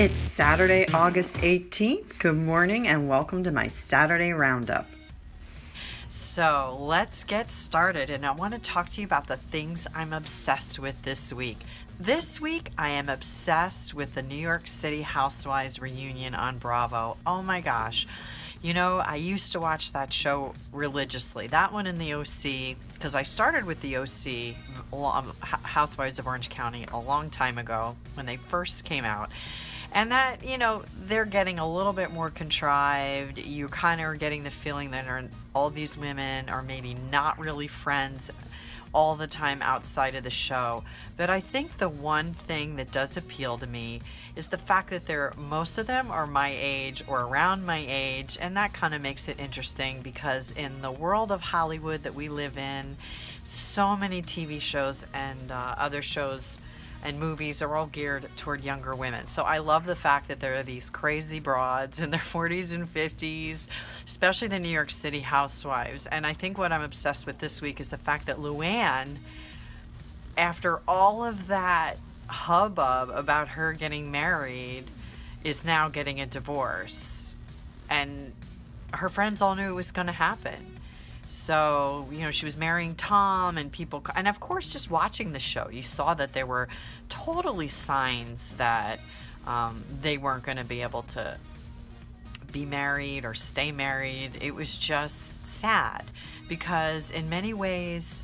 It's Saturday, August 18th. Good morning and welcome to my Saturday Roundup. So let's get started, and I want to talk to you about the things I'm obsessed with this week. This week, I am obsessed with the New York City Housewives reunion on Bravo. Oh my gosh. You know, I used to watch that show religiously. That one in the OC, because I started with the OC, Housewives of Orange County, a long time ago when they first came out. And that, you know, they're getting a little bit more contrived. You kind of are getting the feeling that all these women are maybe not really friends all the time outside of the show. But I think the one thing that does appeal to me is the fact that most of them are my age or around my age, and that kind of makes it interesting because in the world of Hollywood that we live in, so many TV shows and other shows and movies are all geared toward younger women. So I love the fact that there are these crazy broads in their 40s and 50s, especially the New York City housewives. And I think what I'm obsessed with this week is the fact that Luann, after all of that hubbub about her getting married, is now getting a divorce. And her friends all knew it was going to happen. So, you know, she was marrying Tom and people, and of course, just watching the show, you saw that there were totally signs that they weren't going to be able to be married or stay married. It was just sad because in many ways,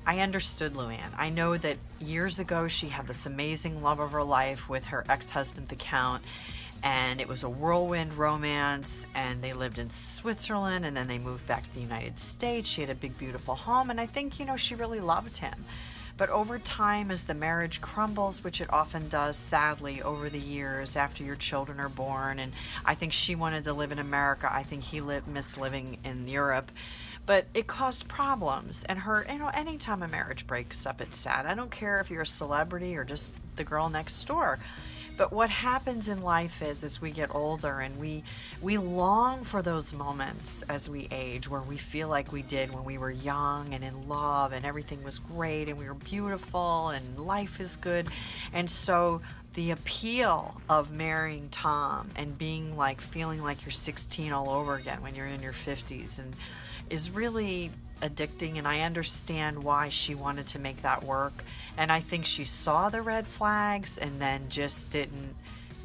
I understood Luann. I know that years ago, she had this amazing love of her life with her ex-husband, the Count. And it was a whirlwind romance, and they lived in Switzerland, and then they moved back to the United States. She had a big, beautiful home, and I think, you know, she really loved him. But over time, as the marriage crumbles, which it often does, sadly, over the years after your children are born, and I think she wanted to live in America. I think he missed living in Europe. But it caused problems, and you know, anytime a marriage breaks up, it's sad. I don't care if you're a celebrity or just the girl next door. But what happens in life is, as we get older and we long for those moments as we age where we feel like we did when we were young and in love and everything was great and we were beautiful and life is good. And so the appeal of marrying Tom and feeling like you're 16 all over again when you're in your 50s and is really addicting, and I understand why she wanted to make that work. And I think she saw the red flags and then just didn't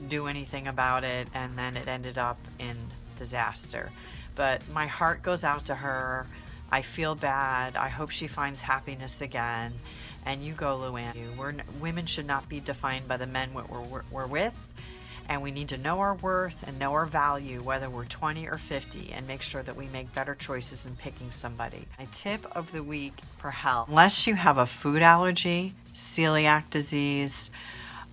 do anything about it, and then it ended up in disaster. But my heart goes out to her. I feel bad. I hope she finds happiness again. And you go, Luann. Women should not be defined by the men we're with. And we need to know our worth and know our value, whether we're 20 or 50, and make sure that we make better choices in picking somebody. My tip of the week for health: unless you have a food allergy, celiac disease,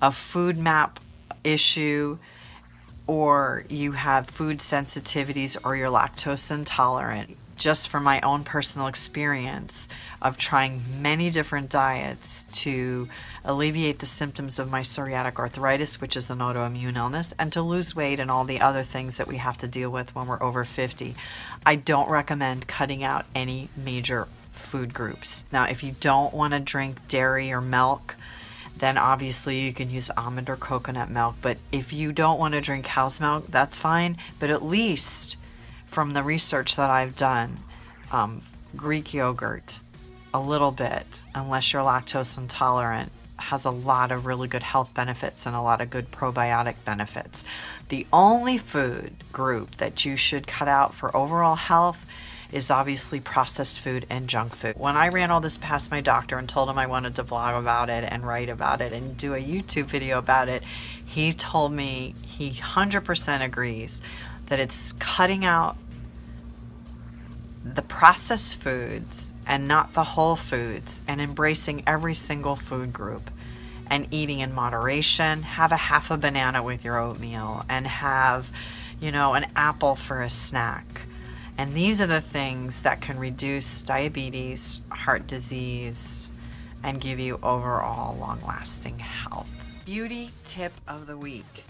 a food map issue, or you have food sensitivities or you're lactose intolerant, just from my own personal experience of trying many different diets to alleviate the symptoms of my psoriatic arthritis, which is an autoimmune illness, and to lose weight and all the other things that we have to deal with when we're over 50. I don't recommend cutting out any major food groups. Now, if you don't want to drink dairy or milk, then obviously you can use almond or coconut milk. But if you don't want to drink cow's milk, that's fine. But at least from the research that I've done, Greek yogurt, a little bit, unless you're lactose intolerant, has a lot of really good health benefits and a lot of good probiotic benefits. The only food group that you should cut out for overall health is obviously processed food and junk food. When I ran all this past my doctor and told him I wanted to vlog about it and write about it and do a YouTube video about it, he told me he 100% agrees that it's cutting out the processed foods and not the whole foods, and embracing every single food group and eating in moderation. Have a half a banana with your oatmeal and have, you know, an apple for a snack. And these are the things that can reduce diabetes, heart disease, and give you overall long-lasting health. Beauty tip of the week.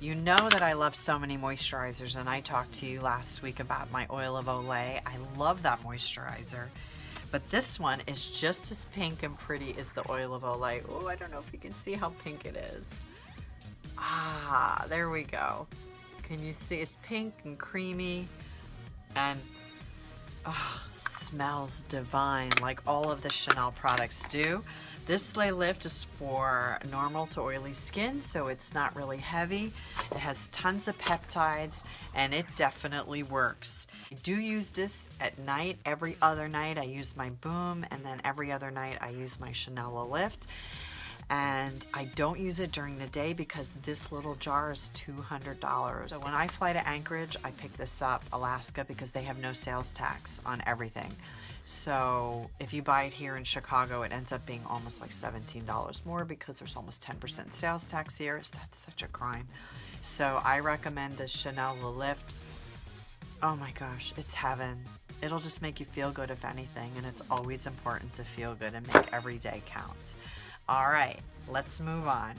You know that I love so many moisturizers, and I talked to you last week about my oil of Olay. I love that moisturizer. But this one is just as pink and pretty as the oil of Olay. Oh, I don't know if you can see how pink it is. Ah, there we go. Can you see? It's pink and creamy and smells divine like all of the Chanel products do. This Slay Lift is for normal to oily skin, so it's not really heavy. It has tons of peptides, and it definitely works. I do use this at night. Every other night I use my Boom, and then every other night I use my Chanel Lift. And I don't use it during the day because this little jar is $200. So when I fly to Anchorage, I pick this up, Alaska, because they have no sales tax on everything. So if you buy it here in Chicago, it ends up being almost like $17 more because there's almost 10% sales tax here. So that's such a crime. So I recommend this Chanel Le Lift. Oh my gosh, it's heaven. It'll just make you feel good if anything, and it's always important to feel good and make every day count. All right, let's move on.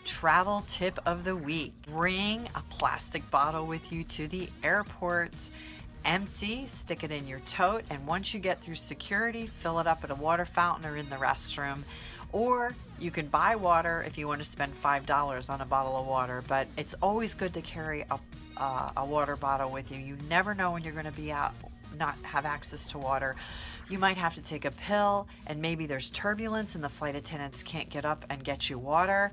Travel tip of the week. Bring a plastic bottle with you to the airport. Empty, stick it in your tote, and once you get through security, fill it up at a water fountain or in the restroom. Or you can buy water if you want to spend $5 on a bottle of water, but it's always good to carry a water bottle with you. You never know when you're going to be out, not have access to water. You might have to take a pill, and maybe there's turbulence and the flight attendants can't get up and get you water.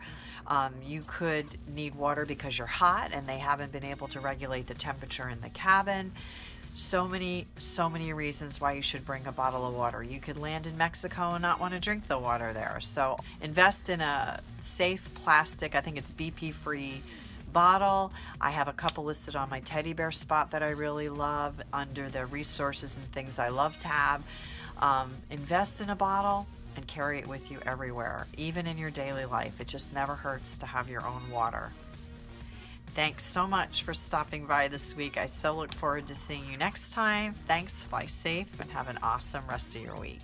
You could need water because you're hot and they haven't been able to regulate the temperature in the cabin. So many reasons why you should bring a bottle of water. You could land in Mexico and not want to drink the water there. So invest in a safe plastic, I think it's BP free bottle. I have a couple listed on my teddy bear spot that I really love under the resources and things I love tab. Invest in a bottle and carry it with you everywhere, even in your daily life. It just never hurts to have your own water. Thanks so much for stopping by this week. I so look forward to seeing you next time. Thanks, fly safe, and have an awesome rest of your week.